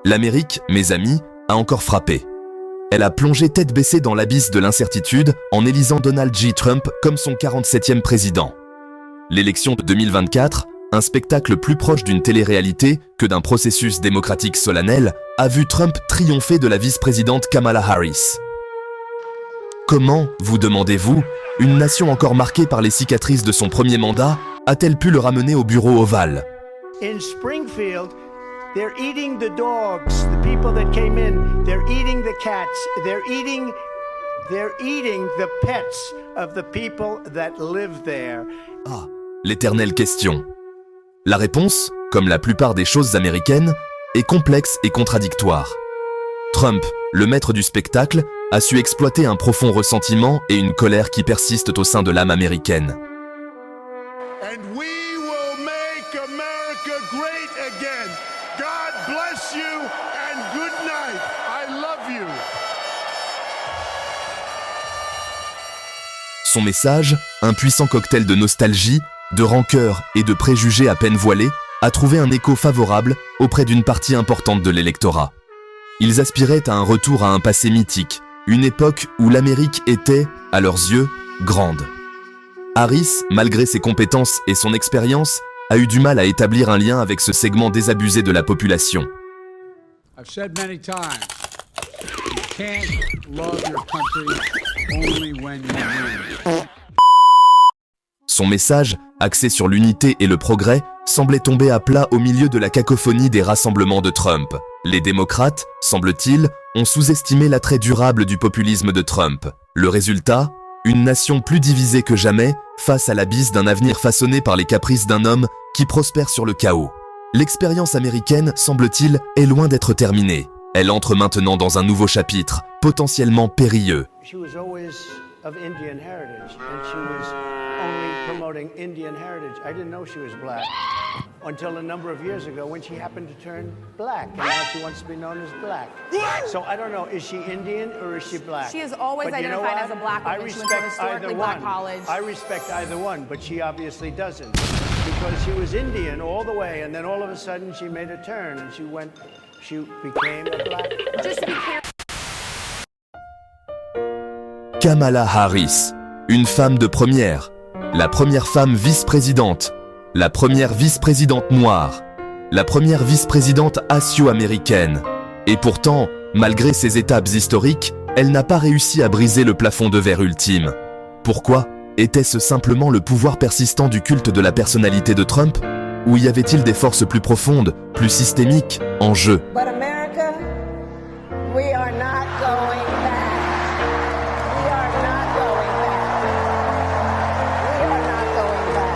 L'Amérique, mes amis, a encore frappé. Elle a plongé tête baissée dans l'abysse de l'incertitude en élisant Donald J. Trump comme son 47e président. L'élection de 2024, un spectacle plus proche d'une télé-réalité que d'un processus démocratique solennel, a vu Trump triompher de la vice-présidente Kamala Harris. Comment, vous demandez-vous, une nation encore marquée par les cicatrices de son premier mandat a-t-elle pu le ramener au bureau ovale? In Springfield, they're eating the dogs, the people that came in. They're eating the cats. They're eating the pets of the people that live there. Ah, l'éternelle question. La réponse, comme la plupart des choses américaines, est complexe et contradictoire. Trump, le maître du spectacle, a su exploiter un profond ressentiment et une colère qui persistent au sein de l'âme américaine. And we will make America great again. God bless you and good night. I love you. Son message, un puissant cocktail de nostalgie, de rancœur et de préjugés à peine voilés, a trouvé un écho favorable auprès d'une partie importante de l'électorat. Ils aspiraient à un retour à un passé mythique, une époque où l'Amérique était, à leurs yeux, grande. Harris, malgré ses compétences et son expérience, a eu du mal à établir un lien avec ce segment désabusé de la population. I've said many times, you can't love your country only when you win. Son message, axé sur l'unité et le progrès, semblait tomber à plat au milieu de la cacophonie des rassemblements de Trump. Les démocrates, semble-t-il, ont sous-estimé l'attrait durable du populisme de Trump. Le résultat, une nation plus divisée que jamais, face à l'abysse d'un avenir façonné par les caprices d'un homme qui prospère sur le chaos. L'expérience américaine, semble-t-il, est loin d'être terminée. Elle entre maintenant dans un nouveau chapitre, potentiellement périlleux. She was always of Indian heritage, and she was only promoting Indian heritage. I didn't know she was black until a number of years ago when she happened to turn black, and now she wants to be known as black. So I don't know, is she Indian or is she black? She has always But you know identified what? as a black woman. I She went to a respect historically either black one. college. I respect either one, but she obviously doesn't. Because she was Indian all the way, and then all of a sudden she made a turn, and she became a black person. Just to be clear. Kamala Harris, une femme de première, la première femme vice-présidente, la première vice-présidente noire, la première vice-présidente asio-américaine. Et pourtant, malgré ces étapes historiques, elle n'a pas réussi à briser le plafond de verre ultime. Pourquoi? Était-ce simplement le pouvoir persistant du culte de la personnalité de Trump? Ou y avait-il des forces plus profondes, plus systémiques, en jeu? But America, we are not going back. We are not going back. We are not going back.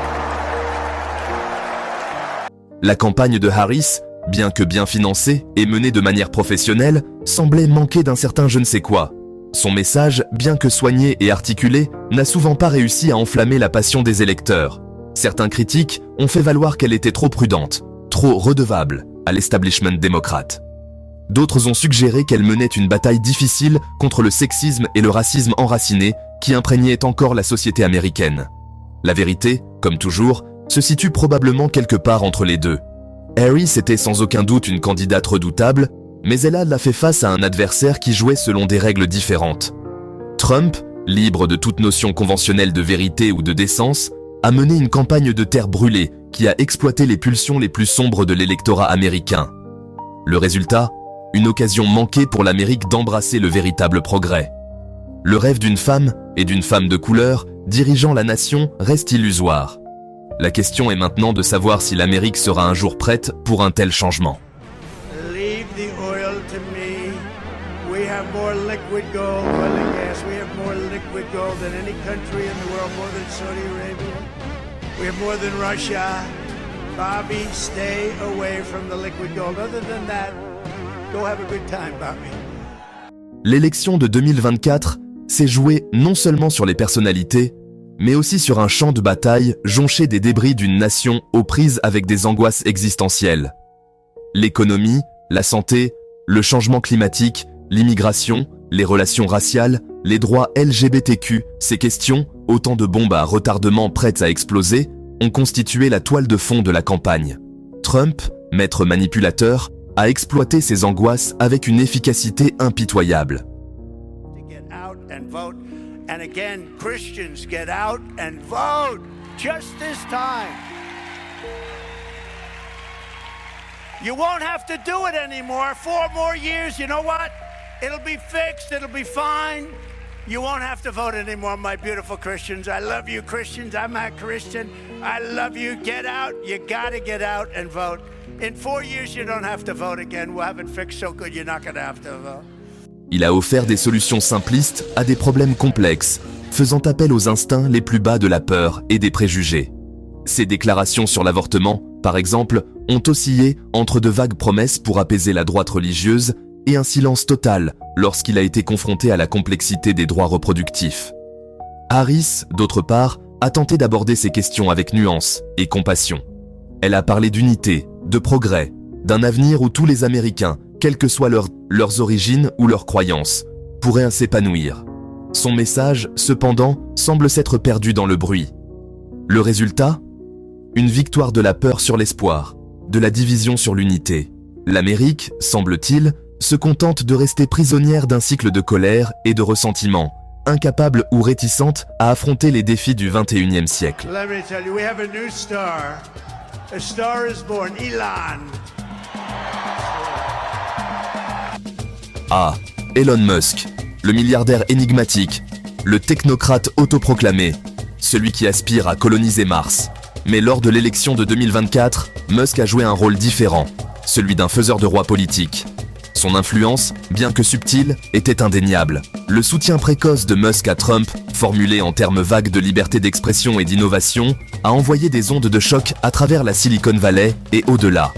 La campagne de Harris, bien que bien financée et menée de manière professionnelle, semblait manquer d'un certain je ne sais quoi. Son message, bien que soigné et articulé, n'a souvent pas réussi à enflammer la passion des électeurs. Certains critiques ont fait valoir qu'elle était trop prudente, trop redevable à l'establishment démocrate. D'autres ont suggéré qu'elle menait une bataille difficile contre le sexisme et le racisme enraciné qui imprégnaient encore la société américaine. La vérité, comme toujours, se situe probablement quelque part entre les deux. Harris était sans aucun doute une candidate redoutable, mais elle a fait face à un adversaire qui jouait selon des règles différentes. Trump, libre de toute notion conventionnelle de vérité ou de décence, a mené une campagne de terre brûlée qui a exploité les pulsions les plus sombres de l'électorat américain. Le résultat, une occasion manquée pour l'Amérique d'embrasser le véritable progrès. Le rêve d'une femme, et d'une femme de couleur, dirigeant la nation reste illusoire. La question est maintenant de savoir si l'Amérique sera un jour prête pour un tel changement. Leave the oil to me. We have more liquid gold, oil and gas. We have more liquid gold than any country in the world, more than Saudi Arabia. We have more than Russia. Bobby, stay away from the liquid gold. Other than that, go have a good time, Bobby. L'élection de 2024 s'est jouée non seulement sur les personnalités, mais aussi sur un champ de bataille jonché des débris d'une nation aux prises avec des angoisses existentielles. L'économie, la santé, le changement climatique, l'immigration, les relations raciales, les droits LGBTQ, ces questions, autant de bombes à retardement prêtes à exploser, ont constitué la toile de fond de la campagne. Trump, maître manipulateur, a exploité ses angoisses avec une efficacité impitoyable. To get out and vote. And again, Christians, get out and vote. Just this time. You won't have to do it anymore. 4 more years, you know what? It'll be fixed, it'll be fine. You won't have to vote anymore, my beautiful Christians. I love you, Christians. I'm a Christian. I love you. Get out. You gotta get out and vote. In 4 years, you don't have to vote again. We'll have it fixed so good you're not gonna have to vote. Il a offert des solutions simplistes à des problèmes complexes, faisant appel aux instincts les plus bas de la peur et des préjugés. Ses déclarations sur l'avortement, par exemple, ont oscillé entre de vagues promesses pour apaiser la droite religieuse et un silence total lorsqu'il a été confronté à la complexité des droits reproductifs. Harris, d'autre part, a tenté d'aborder ces questions avec nuance et compassion. Elle a parlé d'unité, de progrès, d'un avenir où tous les Américains, quelles que soient leurs origines ou leurs croyances, pourraient s'épanouir. Son message, cependant, semble s'être perdu dans le bruit. Le résultat ? Une victoire de la peur sur l'espoir, de la division sur l'unité. L'Amérique, semble-t-il, se contente de rester prisonnière d'un cycle de colère et de ressentiment, incapable ou réticente à affronter les défis du XXIe siècle. Let me tell you, we have a new star. A star is born, Elon. Ah, Elon Musk, le milliardaire énigmatique, le technocrate autoproclamé, celui qui aspire à coloniser Mars. Mais lors de l'élection de 2024, Musk a joué un rôle différent, celui d'un faiseur de roi politique. Son influence, bien que subtile, était indéniable. Le soutien précoce de Musk à Trump, formulé en termes vagues de liberté d'expression et d'innovation, a envoyé des ondes de choc à travers la Silicon Valley et au-delà.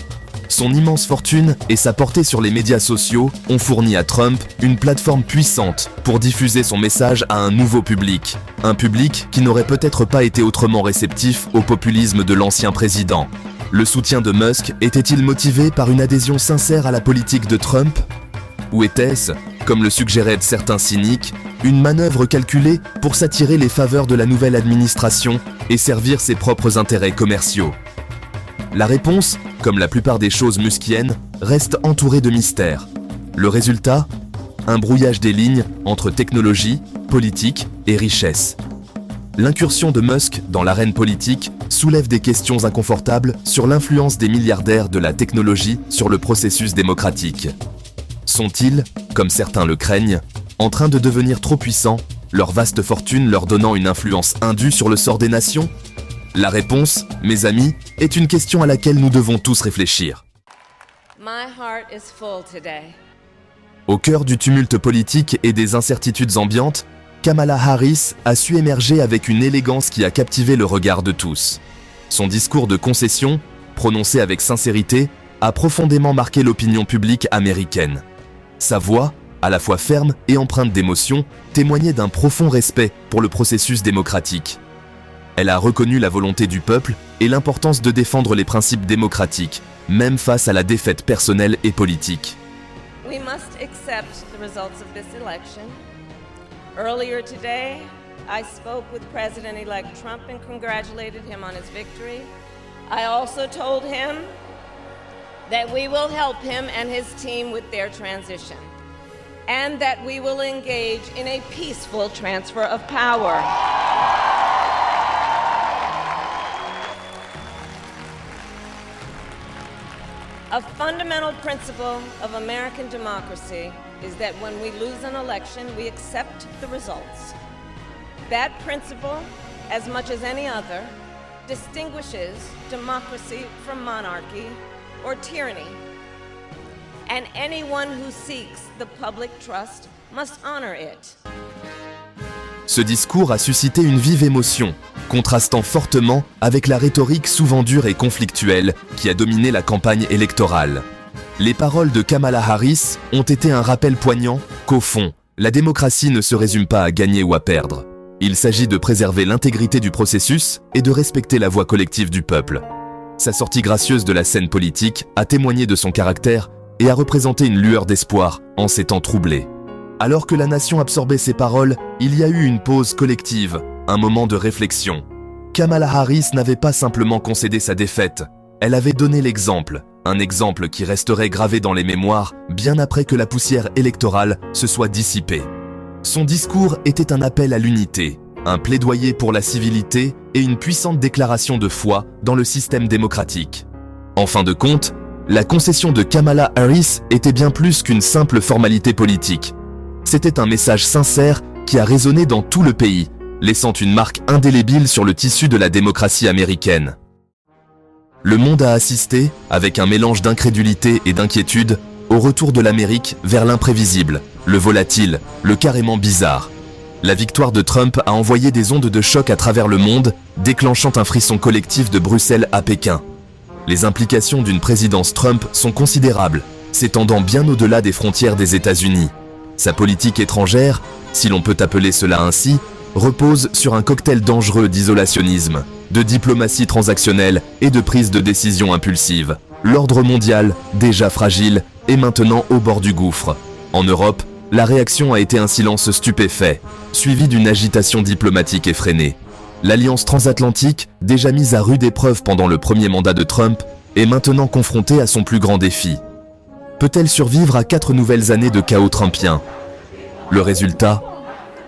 Son immense fortune et sa portée sur les médias sociaux ont fourni à Trump une plateforme puissante pour diffuser son message à un nouveau public. Un public qui n'aurait peut-être pas été autrement réceptif au populisme de l'ancien président. Le soutien de Musk était-il motivé par une adhésion sincère à la politique de Trump ? Ou était-ce, comme le suggéraient certains cyniques, une manœuvre calculée pour s'attirer les faveurs de la nouvelle administration et servir ses propres intérêts commerciaux ? La réponse, comme la plupart des choses muskiennes, reste entourée de mystères. Le résultat ? Un brouillage des lignes entre technologie, politique et richesse. L'incursion de Musk dans l'arène politique soulève des questions inconfortables sur l'influence des milliardaires de la technologie sur le processus démocratique. Sont-ils, comme certains le craignent, en train de devenir trop puissants, leur vaste fortune leur donnant une influence indue sur le sort des nations ? La réponse, mes amis, est une question à laquelle nous devons tous réfléchir. My heart is full today. Au cœur du tumulte politique et des incertitudes ambiantes, Kamala Harris a su émerger avec une élégance qui a captivé le regard de tous. Son discours de concession, prononcé avec sincérité, a profondément marqué l'opinion publique américaine. Sa voix, à la fois ferme et empreinte d'émotion, témoignait d'un profond respect pour le processus démocratique. Elle a reconnu la volonté du peuple et l'importance de défendre les principes démocratiques, même face à la défaite personnelle et politique. We must accept the results of this election. Earlier today, I spoke with President-elect Trump and congratulated him on his victory. I also told him that we will help him and his team with their transition, and that we will engage in a peaceful transfer of power. A fundamental principle of American democracy is that when we lose an election, we accept the results. That principle, as much as any other, distinguishes democracy from monarchy or tyranny. And anyone who seeks the public trust must honor it. Ce discours a suscité une vive émotion, contrastant fortement avec la rhétorique souvent dure et conflictuelle qui a dominé la campagne électorale. Les paroles de Kamala Harris ont été un rappel poignant qu'au fond, la démocratie ne se résume pas à gagner ou à perdre. Il s'agit de préserver l'intégrité du processus et de respecter la voix collective du peuple. Sa sortie gracieuse de la scène politique a témoigné de son caractère et a représenté une lueur d'espoir en ces temps troublés. Alors que la nation absorbait ses paroles, il y a eu une pause collective, un moment de réflexion. Kamala Harris n'avait pas simplement concédé sa défaite, elle avait donné l'exemple, Un exemple qui resterait gravé dans les mémoires bien après que la poussière électorale se soit dissipée. Son discours était un appel à l'unité, un plaidoyer pour la civilité et une puissante déclaration de foi dans le système démocratique. En fin de compte, la concession de Kamala Harris était bien plus qu'une simple formalité politique. C'était un message sincère qui a résonné dans tout le pays, laissant une marque indélébile sur le tissu de la démocratie américaine. Le monde a assisté, avec un mélange d'incrédulité et d'inquiétude, au retour de l'Amérique vers l'imprévisible, le volatile, le carrément bizarre. La victoire de Trump a envoyé des ondes de choc à travers le monde, déclenchant un frisson collectif de Bruxelles à Pékin. Les implications d'une présidence Trump sont considérables, s'étendant bien au-delà des frontières des États-Unis. Sa politique étrangère, si l'on peut appeler cela ainsi, repose sur un cocktail dangereux d'isolationnisme, de diplomatie transactionnelle et de prise de décision impulsive. L'ordre mondial, déjà fragile, est maintenant au bord du gouffre. En Europe, la réaction a été un silence stupéfait, suivi d'une agitation diplomatique effrénée. L'alliance transatlantique, déjà mise à rude épreuve pendant le premier mandat de Trump, est maintenant confrontée à son plus grand défi. Peut-elle survivre à 4 nouvelles années de chaos trumpien? Le résultat?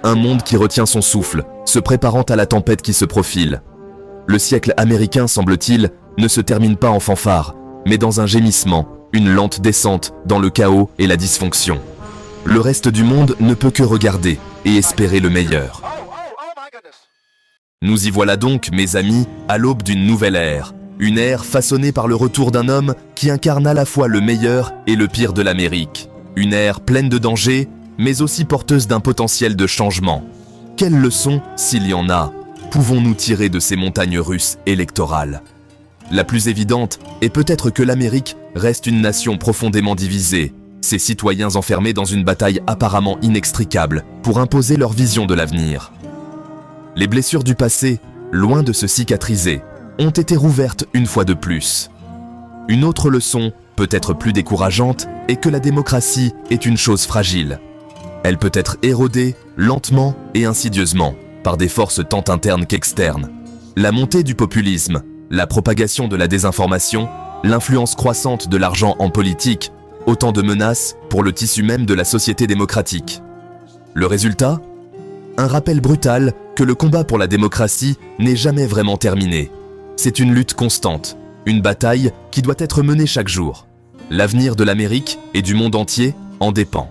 Un monde qui retient son souffle, se préparant à la tempête qui se profile. Le siècle américain, semble-t-il, ne se termine pas en fanfare, mais dans un gémissement, une lente descente dans le chaos et la dysfonction. Le reste du monde ne peut que regarder et espérer le meilleur. Nous y voilà donc, mes amis, à l'aube d'une nouvelle ère. Une ère façonnée par le retour d'un homme qui incarne à la fois le meilleur et le pire de l'Amérique. Une ère pleine de dangers, mais aussi porteuse d'un potentiel de changement. Quelles leçons, s'il y en a, pouvons-nous tirer de ces montagnes russes électorales? La plus évidente est peut-être que l'Amérique reste une nation profondément divisée, ses citoyens enfermés dans une bataille apparemment inextricable pour imposer leur vision de l'avenir. Les blessures du passé, loin de se cicatriser, ont été rouvertes une fois de plus. Une autre leçon, peut-être plus décourageante, est que la démocratie est une chose fragile. Elle peut être érodée, lentement et insidieusement, par des forces tant internes qu'externes. La montée du populisme, la propagation de la désinformation, l'influence croissante de l'argent en politique, autant de menaces pour le tissu même de la société démocratique. Le résultat? Un rappel brutal que le combat pour la démocratie n'est jamais vraiment terminé. C'est une lutte constante, une bataille qui doit être menée chaque jour. L'avenir de l'Amérique et du monde entier en dépend.